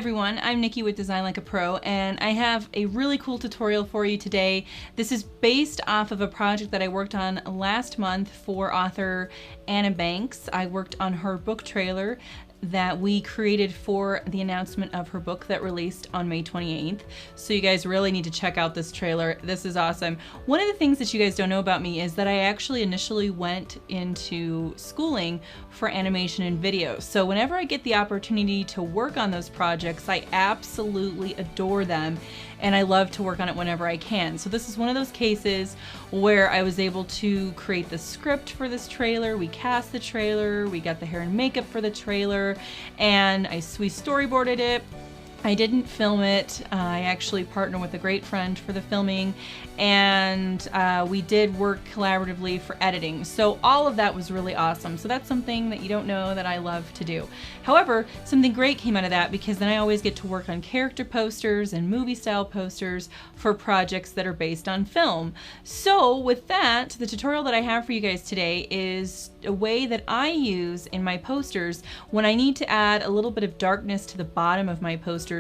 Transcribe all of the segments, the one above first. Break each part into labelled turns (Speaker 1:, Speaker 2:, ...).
Speaker 1: everyone, I'm Nikki with Design Like a Pro, and I have a really cool tutorial for you today. This is based off of a project that I worked on last month for author Anna Banks. I worked on her book trailer that we created for the announcement of her book that released on May 28th. So you guys really need to check out this trailer. This is awesome. One of the things that you guys don't know about me is that I actually initially went into schooling for animation and video. So whenever I get the opportunity to work on those projects, I absolutely adore them, and I love to work on it whenever I can. So this is one of those cases where I was able to create the script for this trailer. We cast the trailer, we got the hair and makeup for the trailer, and we storyboarded it. I didn't film it. I actually partnered with a great friend for the filming, and we did work collaboratively for editing. So all of that was really awesome. So that's something that you don't know that I love to do. However, something great came out of that, because then I always get to work on character posters and movie style posters for projects that are based on film. So with that, the tutorial that I have for you guys today is a way that I use in my posters when I need to add a little bit of darkness to the bottom of my posters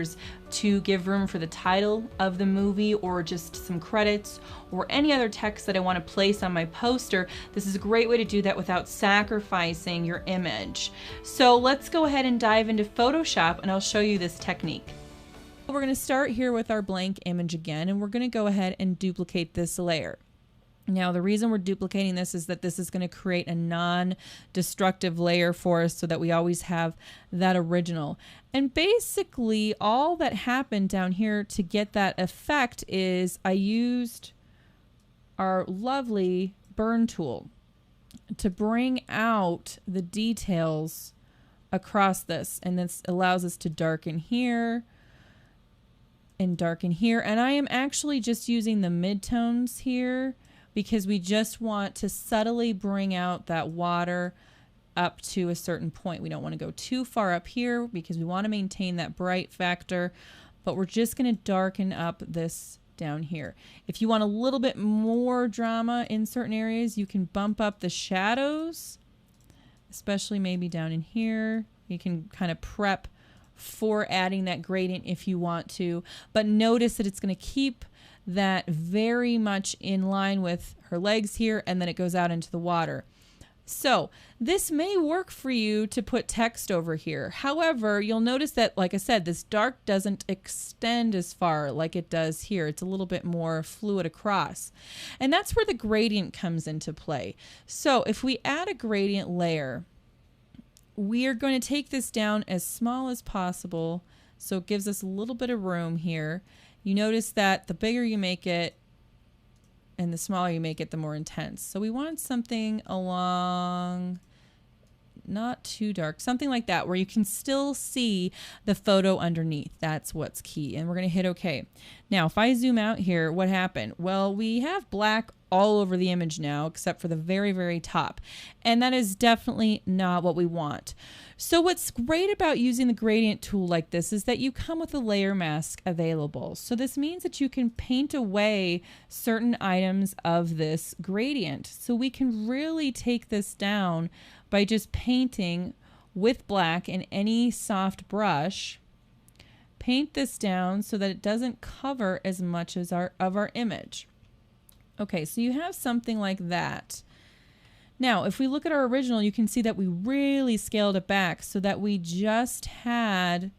Speaker 1: to give room for the title of the movie, or just some credits, or any other text that I want to place on my poster. This is a great way to do that without sacrificing your image. So let's go ahead and dive into Photoshop, and I'll show you this technique. We're going to start here with our blank image again, and we're going to go ahead and duplicate this layer. Now, the reason we're duplicating this is that this is going to create a non-destructive layer for us, so that we always have that original. And basically all that happened down here to get that effect is I used our lovely burn tool to bring out the details across this. And this allows us to darken here and darken here. And I am actually just using the midtones here, because we just want to subtly bring out that water up to a certain point. We don't want to go too far up here, because we want to maintain that bright factor, but we're just going to darken up this down here. If you want a little bit more drama in certain areas, you can bump up the shadows, especially maybe down in here. You can kind of prep for adding that gradient if you want to, but notice that it's going to keep that very much in line with her legs here, and then it goes out into the water. So this may work for you to put text over here. However, you'll notice that, like I said, this dark doesn't extend as far like it does here. It's a little bit more fluid across. And that's where the gradient comes into play. So if we add a gradient layer, we are going to take this down as small as possible, so it gives us a little bit of room here. You notice that the bigger you make it and the smaller you make it, the more intense. So we want something along, not too dark, something like that, where you can still see the photo underneath. That's what's key. And we're going to hit OK. Now, if I zoom out here, what happened? Well, we have black all over the image now, except for the very, very top. And that is definitely not what we want. So what's great about using the gradient tool like this is that you come with a layer mask available. So this means that you can paint away certain items of this gradient. So we can really take this down by just painting with black in any soft brush. Paint this down so that it doesn't cover as much as of our image. Okay, so you have something like that. Now, if we look at our original, you can see that we really scaled it back so that we just had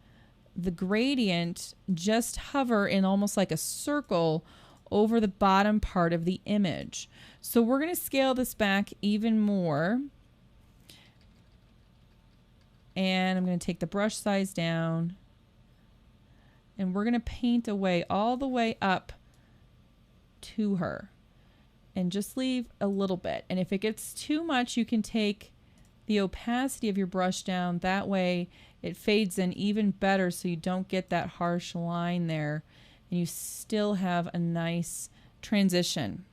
Speaker 1: the gradient just hover in almost like a circle over the bottom part of the image. So we're going to scale this back even more. And I'm going to take the brush size down, and we're going to paint away all the way up to her. And just leave a little bit. And if it gets too much, you can take the opacity of your brush down. That way it fades in even better, so you don't get that harsh line there, and you still have a nice transition.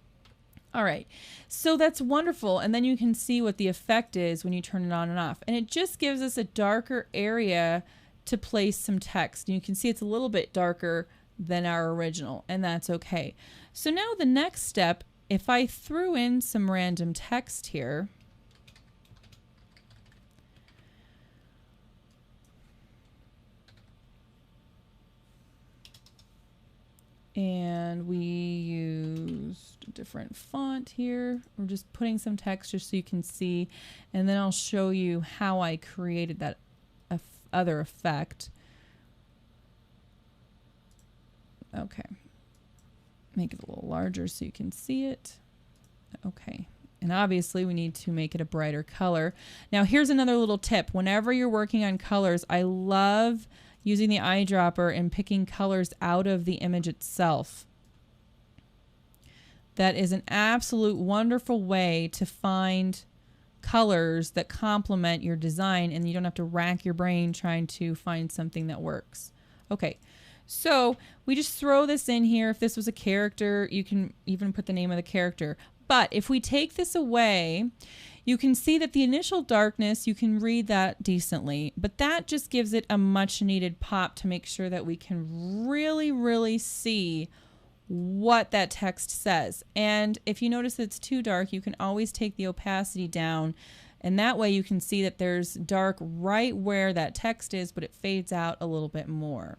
Speaker 1: All right, so that's wonderful. And then you can see what the effect is when you turn it on and off. And it just gives us a darker area to place some text. And you can see it's a little bit darker than our original, and that's okay. So now the next step, if I threw in some random text here, And we used a different font here. We're just putting some text just so you can see. And then I'll show you how I created that other effect. Okay. Make it a little larger so you can see it. Okay. And obviously we need to make it a brighter color. Now here's another little tip. Whenever you're working on colors, I love using the eyedropper and picking colors out of the image itself. That is an absolute wonderful way to find colors that complement your design, and you don't have to rack your brain trying to find something that works. Okay, so we just throw this in here. If this was a character, you can even put the name of the character. But if we take this away, you can see that the initial darkness, you can read that decently, but that just gives it a much needed pop to make sure that we can really, really see what that text says. And if you notice that it's too dark, you can always take the opacity down, and that way you can see that there's dark right where that text is, but it fades out a little bit more.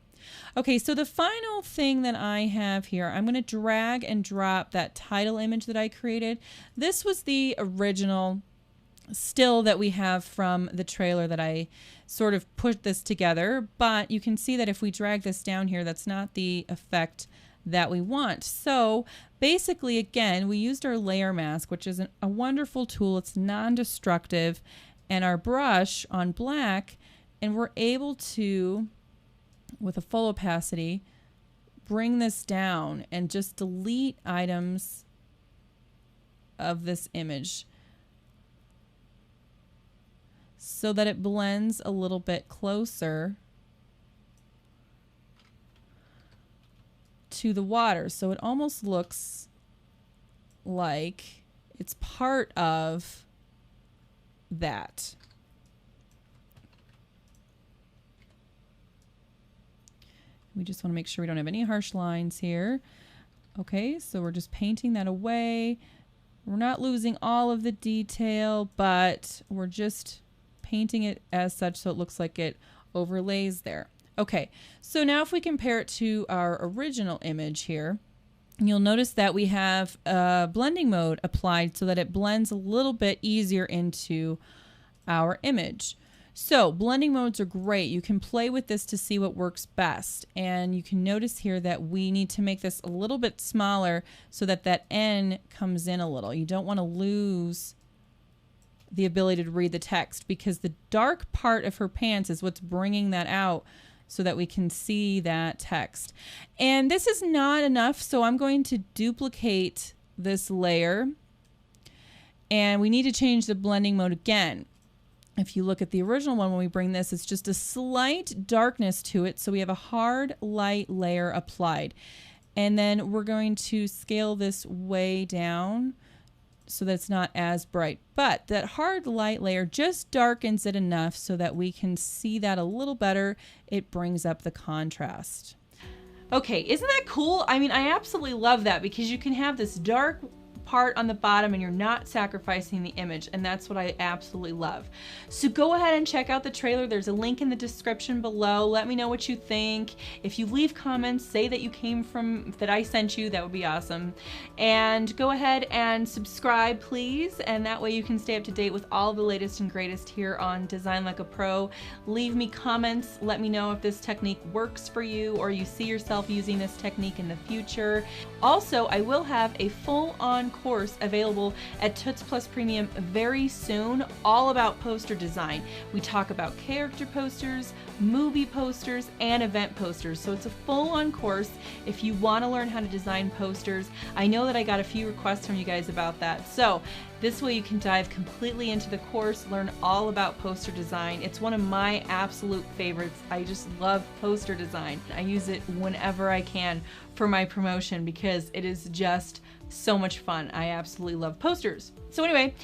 Speaker 1: Okay, so the final thing that I have here, I'm going to drag and drop that title image that I created. This was the original still that we have from the trailer that I sort of put this together, but you can see that if we drag this down here, that's not the effect that we want. So basically, again, we used our layer mask, which is a wonderful tool. It's non-destructive, and our brush on black, and we're able to, with a full opacity, bring this down and just delete items of this image so that it blends a little bit closer to the water. So it almost looks like it's part of that. We just want to make sure we don't have any harsh lines here. Okay, so we're just painting that away. We're not losing all of the detail, but we're just painting it as such so it looks like it overlays there. Okay, so now if we compare it to our original image here, you'll notice that we have a blending mode applied so that it blends a little bit easier into our image. So blending modes are great. You can play with this to see what works best. And you can notice here that we need to make this a little bit smaller so that that N comes in a little. You don't want to lose the ability to read the text, because the dark part of her pants is what's bringing that out so that we can see that text. And this is not enough, so I'm going to duplicate this layer, and we need to change the blending mode again. If you look at the original one, when we bring this, it's just a slight darkness to it, so we have a hard light layer applied. And then we're going to scale this way down so that it's not as bright. But that hard light layer just darkens it enough so that we can see that a little better. It brings up the contrast. Okay, isn't that cool? I mean, I absolutely love that, because you can have this dark part on the bottom and you're not sacrificing the image, and that's what I absolutely love. So go ahead and check out the trailer. There's a link in the description below. Let me know what you think. If you leave comments, say that you came from, that I sent you, that would be awesome. And go ahead and subscribe, please, and that way you can stay up to date with all the latest and greatest here on Design Like a Pro. Leave me comments. Let me know if this technique works for you or you see yourself using this technique in the future. Also, I will have a full-on course available at Toots Plus Premium very soon, all about poster design. We talk about character posters, movie posters, and event posters. So it's a full-on course if you want to learn how to design posters. I know that I got a few requests from you guys about that. So this way you can dive completely into the course, learn all about poster design. It's one of my absolute favorites. I just love poster design. I use it whenever I can for my promotion because it is just so much fun. I absolutely love posters. So anyway,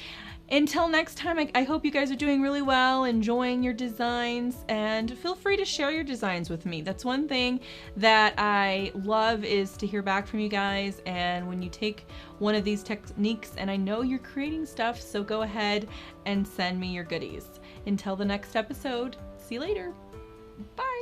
Speaker 1: until next time, I hope you guys are doing really well, enjoying your designs, and feel free to share your designs with me. That's one thing that I love, is to hear back from you guys, and when you take one of these techniques, and I know you're creating stuff, so go ahead and send me your goodies. Until the next episode, see you later. Bye.